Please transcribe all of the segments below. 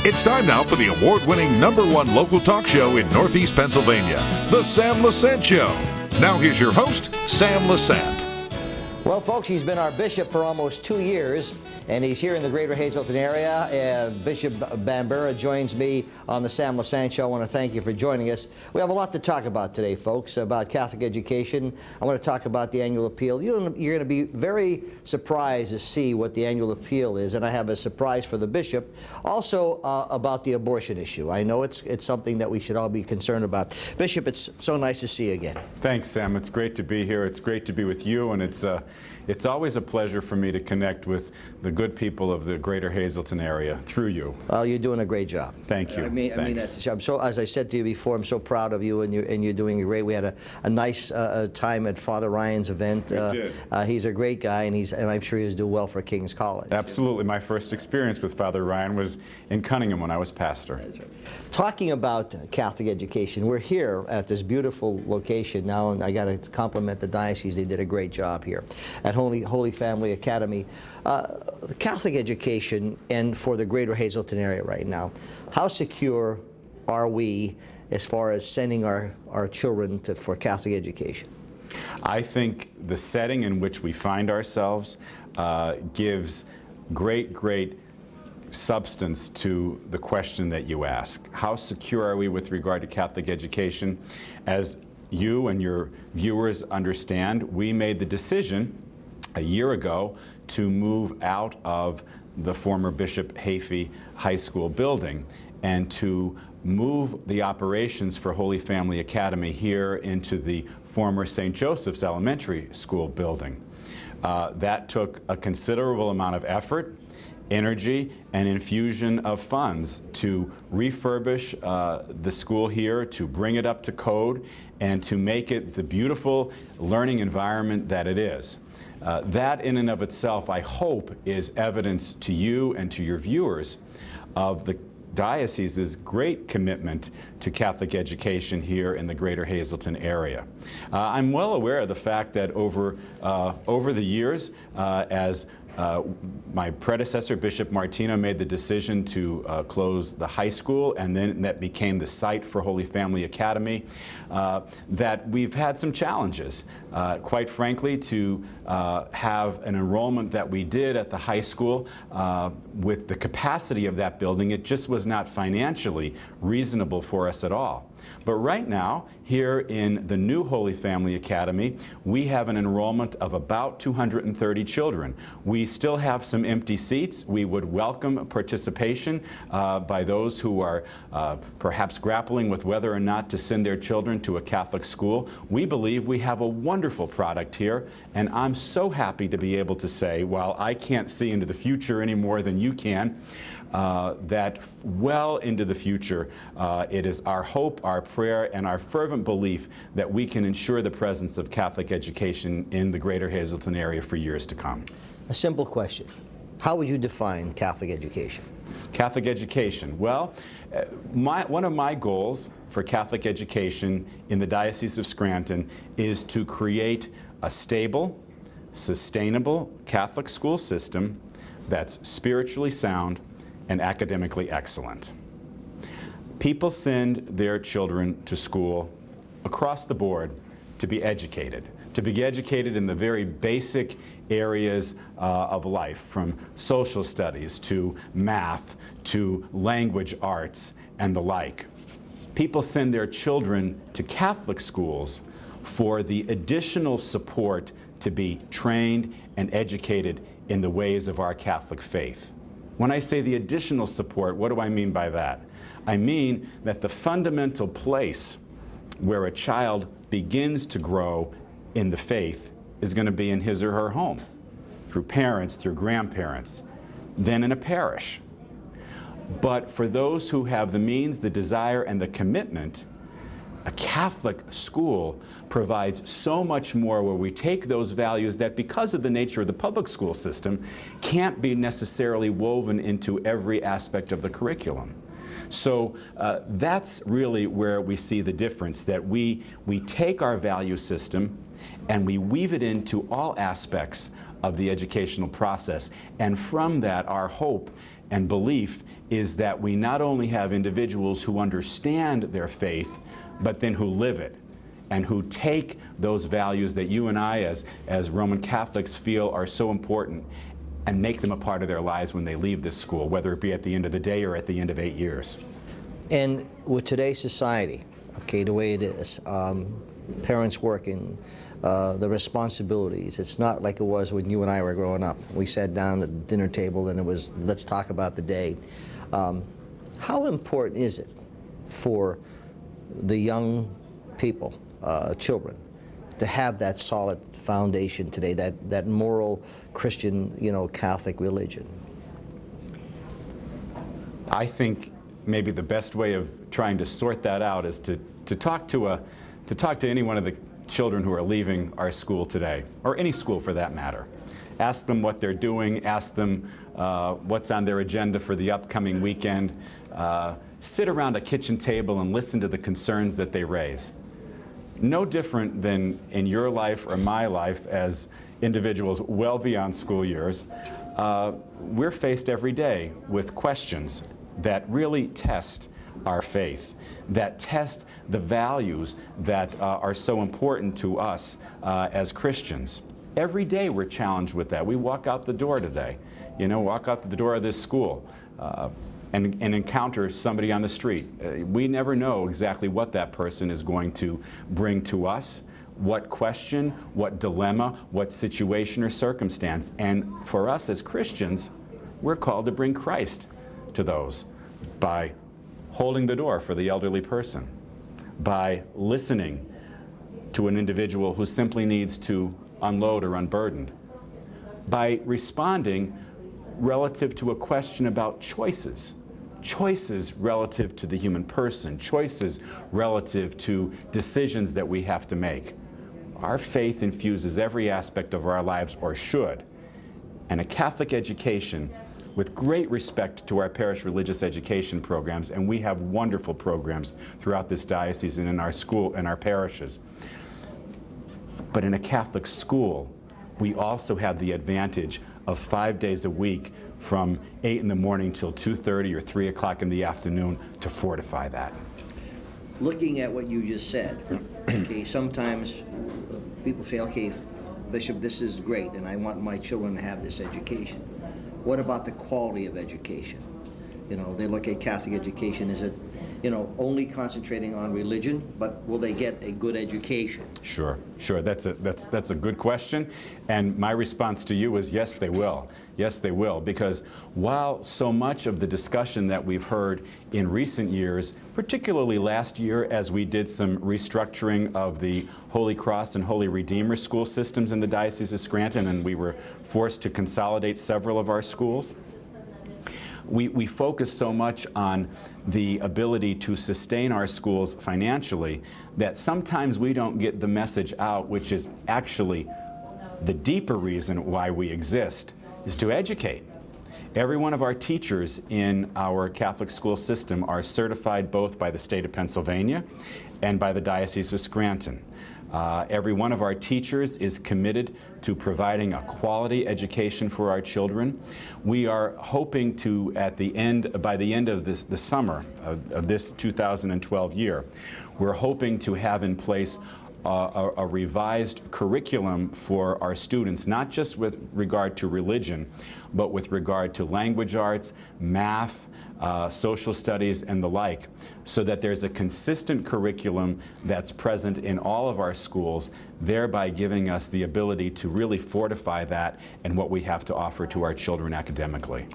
It's time now for the award-winning #1 local talk show in Northeast Pennsylvania, The Sam Lesante Show. Now here's your host, Sam Lesante. Well, folks, he's been our bishop for almost 2 years, and he's here in the greater Hazleton area. Bishop Bambera joins me on the Sam Lesante Show. I want to thank you for joining us. We have a lot to talk about today, folks, about Catholic education. I want to talk about the annual appeal. You're going to be very surprised to see what the annual appeal is, and I have a surprise for the bishop. Also about the abortion issue. I know it's something that we should all be concerned about. Bishop, it's so nice to see you again. Thanks, Sam. It's great to be here. It's great to be with you, and it's always a pleasure for me to connect with the good people of the greater Hazleton area through you. Well, you're doing a great job. Thank you. I mean, I'm so, as I said to you before, I'm so proud of you, and you're doing great. We had a nice time at Father Ryan's event. We did. He's a great guy, and I'm sure he's doing well for King's College. Absolutely. My first experience with Father Ryan was in Cunningham when I was pastor. Talking about Catholic education, we're here at this beautiful location now, and I got to compliment the diocese. They did a great job here at Holy Family Academy. Catholic education, and for the greater Hazleton area right now, how secure are we as far as sending our children for Catholic education? I think the setting in which we find ourselves gives great substance to the question that you ask. How secure are we with regard to Catholic education? As you and your viewers understand, we made the decision a year ago to move out of the former Bishop Hafey High School building and to move the operations for Holy Family Academy here into the former St. Joseph's Elementary School building. That took a considerable amount of effort, energy, and infusion of funds to refurbish the school here, to bring it up to code, and to make it the beautiful learning environment that it is. That in and of itself, I hope, is evidence to you and to your viewers of the diocese's great commitment to Catholic education here in the greater Hazleton area. I'm well aware of the fact that over the years, as my predecessor, Bishop Martino, made the decision to close the high school, and then that became the site for Holy Family Academy, that we've had some challenges. Quite frankly, to have an enrollment that we did at the high school with the capacity of that building, it just was not financially reasonable for us at all. But right now, here in the new Holy Family Academy, we have an enrollment of about 230 children. We still have some empty seats. We would welcome participation by those who are perhaps grappling with whether or not to send their children to a Catholic school. We believe we have a wonderful product here, and I'm so happy to be able to say, while I can't see into the future any more than you can, that well into the future, it is our hope, our prayer, and our fervent belief that we can ensure the presence of Catholic education in the greater Hazleton area for years to come. A simple question. How would you define Catholic education? Catholic education. Well, one of my goals for Catholic education in the Diocese of Scranton is to create a stable, sustainable Catholic school system that's spiritually sound and academically excellent. People send their children to school across the board to be educated in the very basic areas of life, from social studies to math to language arts and the like. People send their children to Catholic schools for the additional support to be trained and educated in the ways of our Catholic faith. When I say the additional support, what do I mean by that? I mean that the fundamental place where a child begins to grow in the faith is going to be in his or her home, through parents, through grandparents, then in a parish. But for those who have the means, the desire, and the commitment, a Catholic school provides so much more, where we take those values that, because of the nature of the public school system, can't be necessarily woven into every aspect of the curriculum. So that's really where we see the difference, that we take our value system and we weave it into all aspects of the educational process. And from that, our hope and belief is that we not only have individuals who understand their faith, but then who live it, and who take those values that you and I as Roman Catholics feel are so important and make them a part of their lives when they leave this school, whether it be at the end of the day or at the end of 8 years. And with today's society, okay, the way it is, parents working, the responsibilities, it's not like it was when you and I were growing up. We sat down at the dinner table and it was, let's talk about the day. How important is it for the young people, children, to have that solid foundation today, that moral Christian, Catholic religion? I think maybe the best way of trying to sort that out is to talk to any one of the children who are leaving our school today, or any school for that matter. Ask them what they're doing, ask them what's on their agenda for the upcoming weekend. Sit around a kitchen table and listen to the concerns that they raise. No different than in your life or my life as individuals well beyond school years. We're faced every day with questions that really test our faith, that test the values that are so important to us as Christians. Every day we're challenged with that. We walk out the door today, walk out the door of this school and encounter somebody on the street. We never know exactly what that person is going to bring to us, what question, what dilemma, what situation or circumstance. And for us as Christians, we're called to bring Christ to those by holding the door for the elderly person, by listening to an individual who simply needs to unload or unburden, by responding relative to a question about choices relative to the human person, choices relative to decisions that we have to make. Our faith infuses every aspect of our lives, or should, and a Catholic education, with great respect to our parish religious education programs, and we have wonderful programs throughout this diocese and in our school and our parishes. But in a Catholic school, we also have the advantage of 5 days a week from 8 in the morning till 2:30 or 3 o'clock in the afternoon to fortify that. Looking at what you just said, okay, sometimes people say, okay, Bishop, this is great, and I want my children to have this education. What about the quality of education? They look at Catholic education, is it, only concentrating on religion, but will they get a good education? Sure. That's a good question, and my response to you is yes, they will. Yes, they will, because while so much of the discussion that we've heard in recent years, particularly last year as we did some restructuring of the Holy Cross and Holy Redeemer school systems in the Diocese of Scranton, and we were forced to consolidate several of our schools, we focus so much on the ability to sustain our schools financially that sometimes we don't get the message out, which is actually the deeper reason why we exist, is to educate. Every one of our teachers in our Catholic school system are certified both by the state of Pennsylvania and by the Diocese of Scranton. Every one of our teachers is committed to providing a quality education for our children. We are hoping to, by the end of the summer of this 2012 year, we're hoping to have in place a revised curriculum for our students, not just with regard to religion, but with regard to language arts, math, social studies, and the like, so that there's a consistent curriculum that's present in all of our schools, thereby giving us the ability to really fortify that and what we have to offer to our children academically.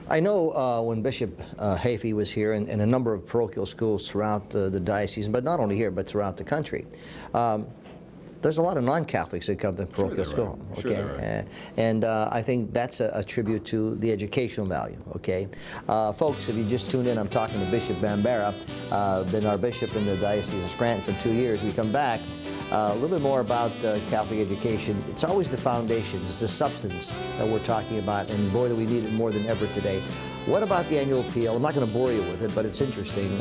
I know when Bishop Hafey was here and a number of parochial schools throughout the diocese, but not only here, but throughout the country, there's a lot of non-Catholics that come to parochial school. Okay, and I think that's a tribute to the educational value. Okay, folks, if you just tuned in, I'm talking to Bishop Bambera, been our bishop in the Diocese of Scranton for 2 years. We come back. A little bit more about Catholic education. It's always the foundations, it's the substance that we're talking about, and boy, do we need it more than ever today. What about the annual appeal? I'm not going to bore you with it, but it's interesting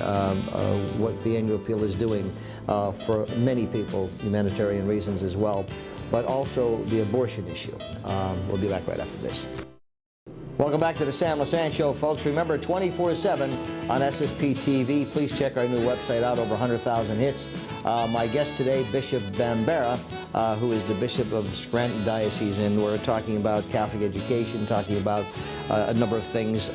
what the annual appeal is doing for many people, humanitarian reasons as well, but also the abortion issue. We'll be back right after this. Welcome back to the Sam Lesante Show, folks. Remember, 24/7 on SSP TV. Please check our new website out, over 100,000 hits. My guest today, Bishop Bambera, who is the Bishop of Scranton Diocese, and we're talking about Catholic education, talking about a number of things.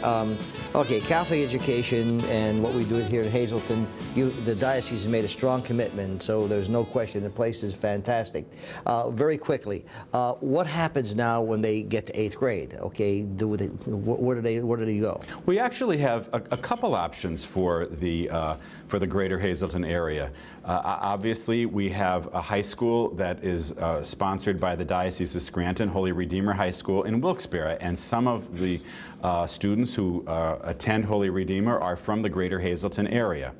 Okay, Catholic education and what we do here in Hazleton, the diocese has made a strong commitment, so there's no question the place is fantastic. Very quickly, what happens now when they get to 8th grade? Okay, where do they go? We actually have a couple options for the greater Hazleton area. Obviously, we have a high school that is sponsored by the Diocese of Scranton, Holy Redeemer High School in Wilkes-Barre, and some of the students who attend Holy Redeemer are from the greater Hazleton area.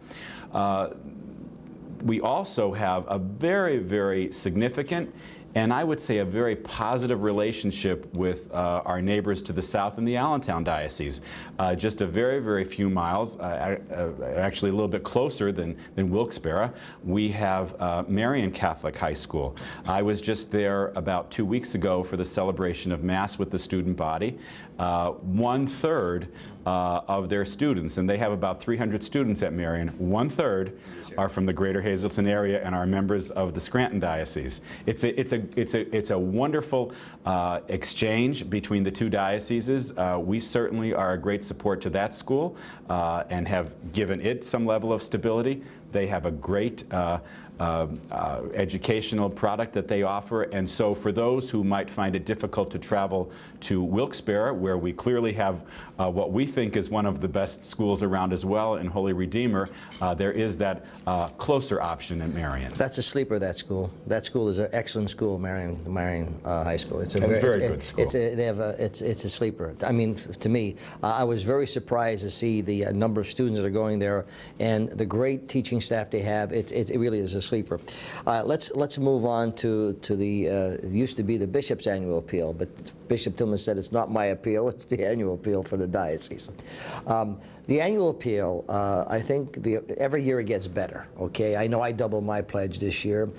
We also have a very, very significant and I would say a very positive relationship with our neighbors to the south in the Allentown Diocese. Just a very, very few miles, actually a little bit closer than Wilkes-Barre, we have Marian Catholic High School. I was just there about 2 weeks ago for the celebration of Mass with the student body. 1/3 of their students, and they have about 300 students at Marian, 1/3 are from the greater Hazleton area and are members of the Scranton Diocese. It's a wonderful exchange between the two dioceses. We certainly are a great support to that school and have given it some level of stability. They have a great educational product that they offer, and so for those who might find it difficult to travel to Wilkes-Barre, where we clearly have what we think is one of the best schools around as well in Holy Redeemer, there is that closer option at Marian. That's a sleeper, that school. That school is an excellent school, Marian High School. It's a very good school. It's a sleeper. I mean, to me, I was very surprised to see the number of students that are going there and the great teaching staff they have. It really is a sleeper. Let's move on to the it used to be the bishop's annual appeal, but Bishop Tillman said it's not my appeal, it's the annual appeal for the diocese. The annual appeal, I think every year it gets better, okay? I know I doubled my pledge this year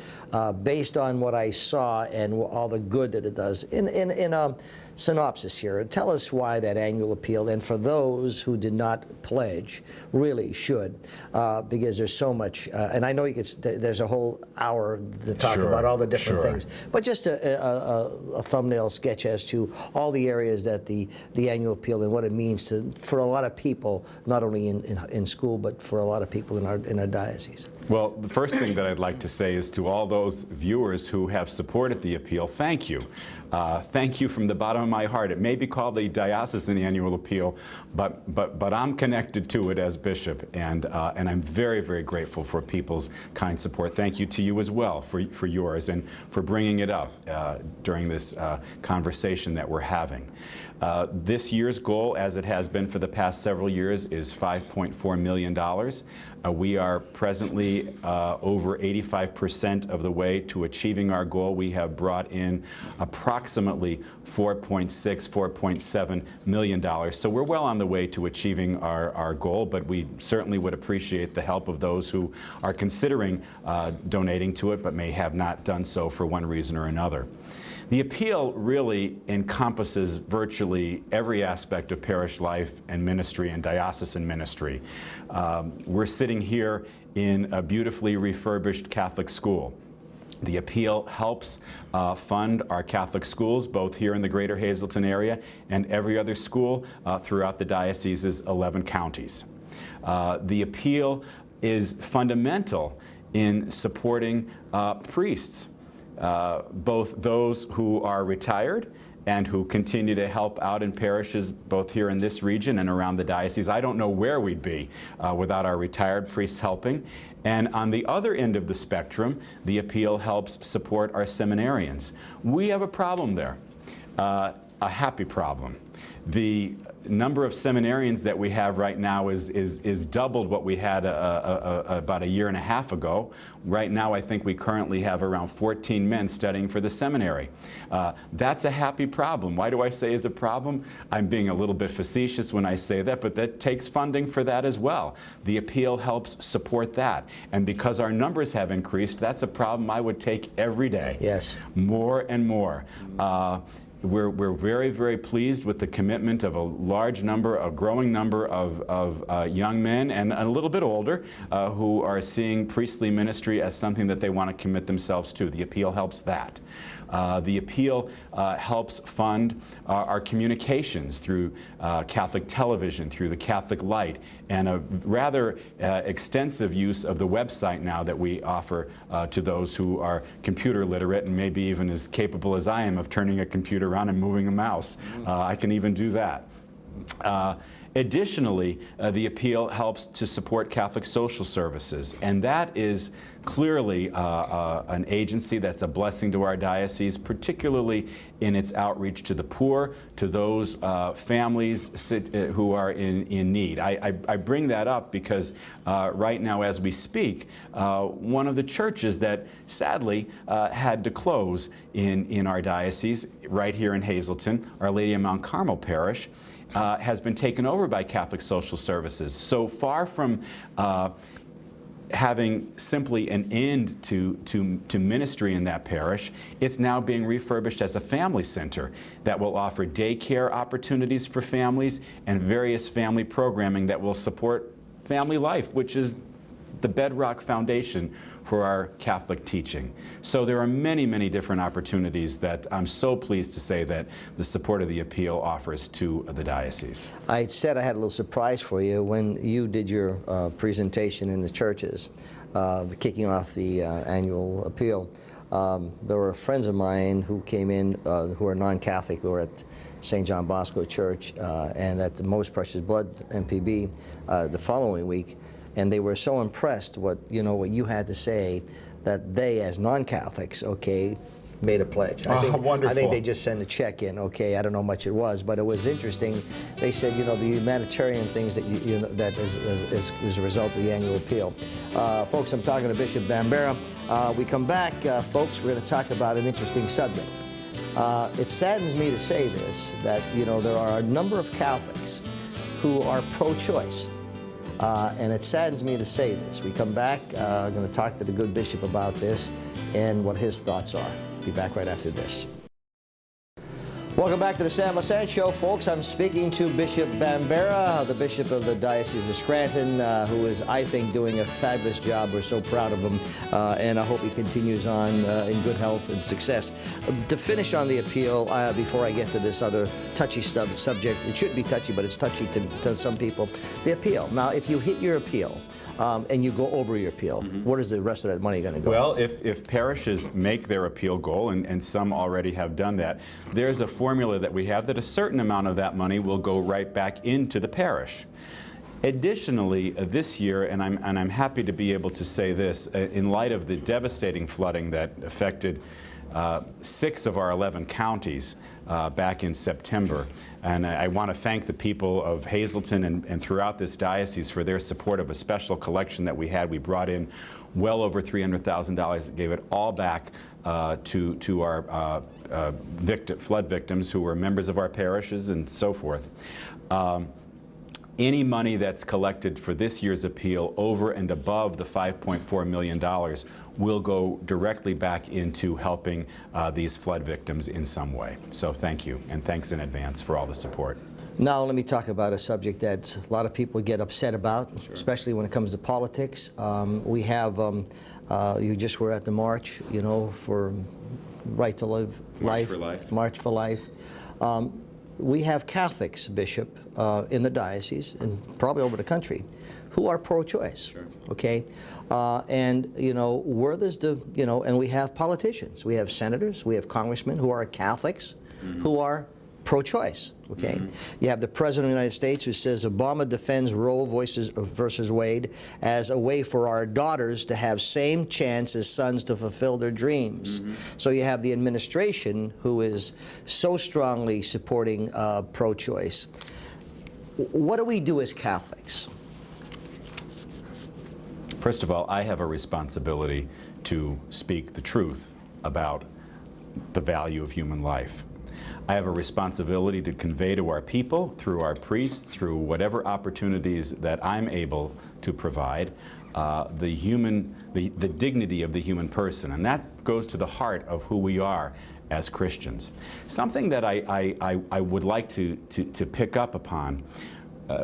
based on what I saw and all the good that it does. In a synopsis here, tell us why that annual appeal, and for those who did not pledge, really should, because there's so much, and I know there's a whole hour to talk about all the different things, but just a thumbnail sketch as to all the areas that the annual appeal and what it means for a lot of people, not only in school, but for a lot of people in our diocese. Well, the first thing that I'd like to say is to all those viewers who have supported the appeal, thank you. Thank you from the bottom of my heart. It may be called the Diocesan Annual Appeal, but I'm connected to it as bishop, and I'm very, very grateful for people's kind support. Thank you to you as well for yours and for bringing it up during this conversation that we're having. This year's goal, as it has been for the past several years, is $5.4 million. We are presently over 85% of the way to achieving our goal. We have brought in approximately $4.7 million. So we're well on the way to achieving our goal, but we certainly would appreciate the help of those who are considering donating to it, but may have not done so for one reason or another. The appeal really encompasses virtually every aspect of parish life and ministry and diocesan ministry. We're sitting here in a beautifully refurbished Catholic school. The appeal helps fund our Catholic schools, both here in the greater Hazleton area and every other school throughout the diocese's 11 counties. The appeal is fundamental in supporting priests. Both those who are retired and who continue to help out in parishes both here in this region and around the diocese. I don't know where we'd be without our retired priests helping. And on the other end of the spectrum, the appeal helps support our seminarians. We have a problem there, a happy problem. The number of seminarians that we have right now is doubled what we had about a year and a half ago. Right now, I think we currently have around 14 men studying for the seminary. That's a happy problem. Why do I say it's a problem? I'm being a little bit facetious when I say that, but that takes funding for that as well. The appeal helps support that. And because our numbers have increased, that's a problem I would take every day. Yes. More and more. We're very, very pleased with the commitment of a growing number of young men and a little bit older who are seeing priestly ministry as something that they want to commit themselves to. The Appeal helps that. The Appeal helps fund our communications through Catholic television, through the Catholic Light, and a rather extensive use of the website now that we offer to those who are computer literate and maybe even as capable as I am of turning a computer on and moving a mouse. I can even do that. Additionally, the Appeal helps to support Catholic social services, and that is clearly an agency that's a blessing to our diocese, particularly in its outreach to the poor, to those families who are in need. I bring that up because right now as we speak, one of the churches that sadly had to close in our diocese, right here in Hazleton, Our Lady of Mount Carmel Parish, has been taken over by Catholic Social Services. So far from having simply an end to ministry in that parish, it's now being refurbished as a family center that will offer daycare opportunities for families and various family programming that will support family life, which is the bedrock foundation for our Catholic teaching. So there are many, many different opportunities that I'm so pleased to say that the support of the Appeal offers to the diocese. I said I had a little surprise for you when you did your presentation in the churches, kicking off the annual Appeal. There were friends of mine who came in who are non-Catholic, who were at St. John Bosco Church and at the Most Precious Blood MPB the following week. And they were so impressed what you had to say that they, as non-Catholics, made a pledge. Wonderful. I think they just sent a check in. I don't know how much it was, but it was interesting. They said, the humanitarian things that that is a result of the annual Appeal. Folks, I'm talking to Bishop Bambera. We come back, folks. We're going to talk about an interesting subject. It saddens me to say this, that there are a number of Catholics who are pro-choice. And it saddens me to say this. We come back, I'm going to talk to the good bishop about this and what his thoughts are. Be back right after this. Welcome back to the Sam Lesante Show, folks. I'm speaking to Bishop Bambera, the Bishop of the Diocese of Scranton, who is, I think, doing a fabulous job. We're so proud of him, and I hope he continues on in good health and success. To finish on the Appeal, before I get to this other touchy subject, it shouldn't be touchy, but it's touchy to some people, the Appeal. Now, if you hit your Appeal, and you go over your Appeal, where is the rest of that money going to go? Well, if parishes make their Appeal goal, and some already have done that, there's a formula that we have that a certain amount of that money will go right back into the parish. Additionally, this year, and I'm happy to be able to say this, in light of the devastating flooding that affected 6 of our 11 counties back in September. And I want to thank the people of Hazleton and throughout this diocese for their support of a special collection that we had. We brought in well over $300,000 that gave it all back to our flood victims who were members of our parishes and so forth. Any money that's collected for this year's Appeal over and above the $5.4 million will go directly back into helping these flood victims in some way. So thank you, and thanks in advance for all the support. Now let me talk about a subject that a lot of people get upset about, especially when it comes to politics. We have, you just were at the march, for Right to Live Life. March for Life. We have Catholics, Bishop, in the diocese and probably over the country, who are pro-choice. And where there's and we have politicians, we have senators, we have congressmen who are Catholics, who are pro-choice. You have the President of the United States who says Obama defends Roe versus Wade as a way for our daughters to have same chance as sons to fulfill their dreams. So you have the administration who is so strongly supporting pro-choice. What do we do as Catholics? First of all, I have a responsibility to speak the truth about the value of human life. I have a responsibility to convey to our people, through our priests, through whatever opportunities that I'm able to provide, the dignity of the human person. And that goes to the heart of who we are as Christians. Something that I would like to pick up upon.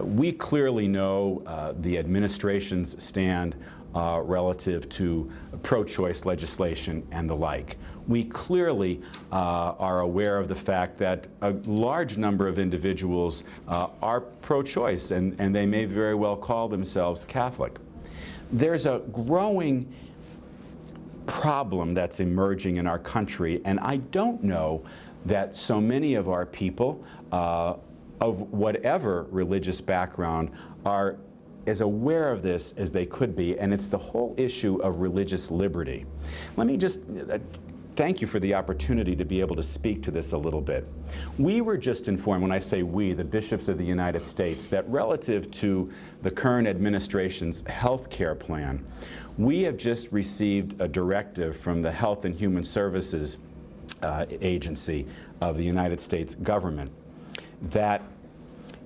We clearly know the administration's stand relative to pro-choice legislation and the like. We clearly are aware of the fact that a large number of individuals are pro-choice, and they may very well call themselves Catholic. There's a growing problem that's emerging in our country, and I don't know that so many of our people of whatever religious background are as aware of this as they could be, and it's the whole issue of religious liberty. Let me just thank you for the opportunity to be able to speak to this a little bit. We were just informed, when I say we, the bishops of the United States, that relative to the current administration's health care plan, we have just received a directive from the Health and Human Services Agency of the United States government that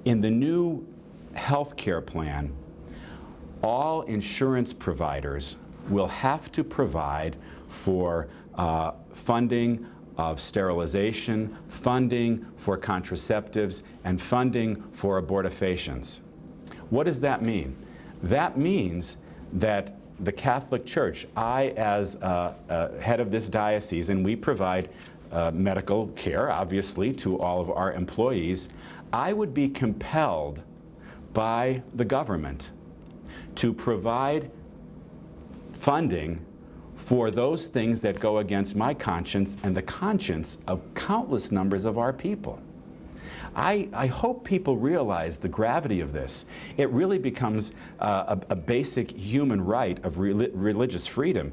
in the new health care plan, all insurance providers will have to provide for funding of sterilization, funding for contraceptives, and funding for abortifacients. What does that mean? That means that the Catholic Church, I as head of this diocese, and we provide medical care, obviously, to all of our employees, I would be compelled by the government to provide funding for those things that go against my conscience and the conscience of countless numbers of our people. I hope people realize the gravity of this. It really becomes a basic human right of religious freedom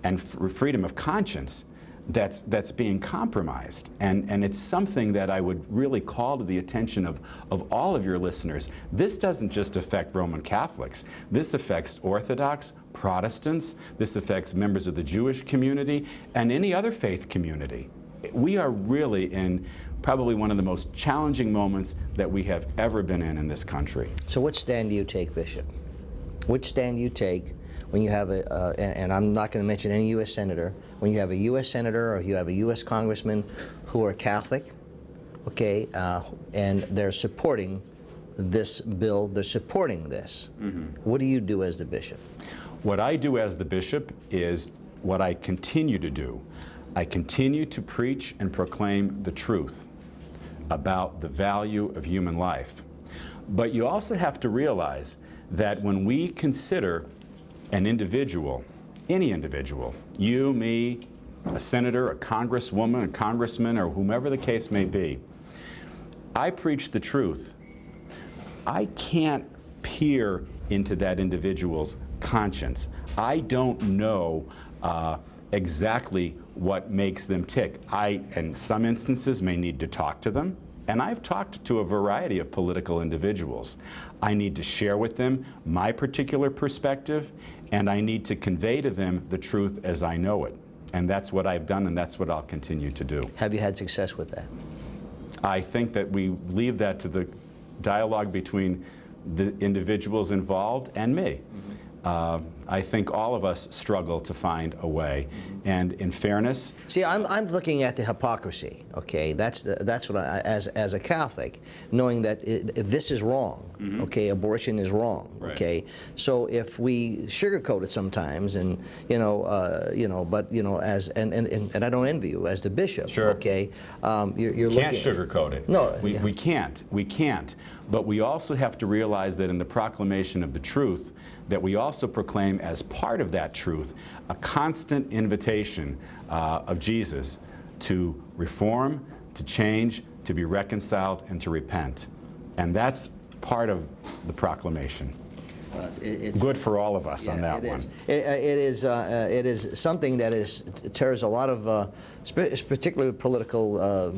and freedom of conscience that's being compromised. And it's something that I would really call to the attention of all of your listeners. This doesn't just affect Roman Catholics. This affects Orthodox, Protestants, this affects members of the Jewish community, and any other faith community. We are really in probably one of the most challenging moments that we have ever been in this country. So which stand do you take, Bishop? Which stand do you take when you have and I'm not going to mention any U.S. senator, when you have a U.S. senator or you have a U.S. congressman who are Catholic, okay, and they're supporting this bill, they're supporting this. Mm-hmm. What do you do as the bishop? What I do as the bishop is what I continue to do. I continue to preach and proclaim the truth about the value of human life. But you also have to realize that when we consider an individual, any individual, you, me, a senator, a congresswoman, a congressman, or whomever the case may be, I preach the truth. I can't peer into that individual's conscience. I don't know exactly what makes them tick. I, in some instances, may need to talk to them, and I've talked to a variety of political individuals. I need to share with them my particular perspective, and I need to convey to them the truth as I know it. And that's what I've done, and that's what I'll continue to do. Have you had success with that? I think that we leave that to the dialogue between the individuals involved and me. Mm-hmm. I think all of us struggle to find a way, and in fairness. See, I'm looking at the hypocrisy. Okay, that's what I, as a Catholic, knowing that this is wrong. Mm-hmm. Okay, abortion is wrong. Right. Okay, so if we sugarcoat it sometimes, and but as and I don't envy you as the bishop. Sure. Okay, you're can't looking. Sugarcoat it. No, we can't. We can't. But we also have to realize that in the proclamation of the truth, that we also proclaim as part of that truth a constant invitation of Jesus to reform, to change, to be reconciled, and to repent. And that's part of the proclamation. It's good for all of us on that one. It is something that tears a lot of, particularly political,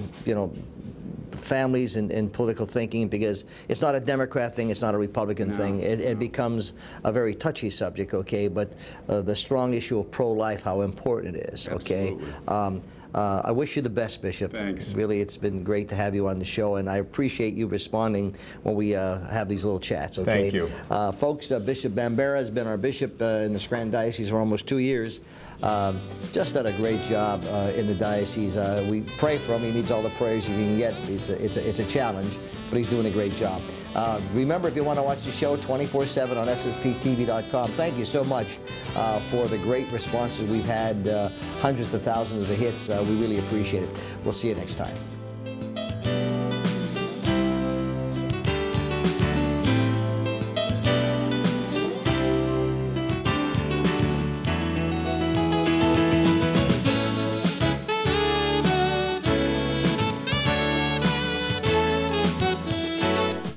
families and political thinking, because it's not a Democrat thing, it's not a Republican thing. It becomes a very touchy subject, okay? But the strong issue of pro-life, how important it is, okay? I wish you the best, Bishop. Thanks. Really, it's been great to have you on the show, and I appreciate you responding when we have these little chats. Okay? Thank you. Folks, Bishop Bambera has been our bishop in the Scranton Diocese for almost 2 years. Just done a great job in the diocese. We pray for him. He needs all the prayers he can get. It's a challenge, but he's doing a great job. Remember, if you want to watch the show 24/7 on ssptv.com. Thank you so much for the great responses we've had, hundreds of thousands of hits. We really appreciate it. We'll see you next time.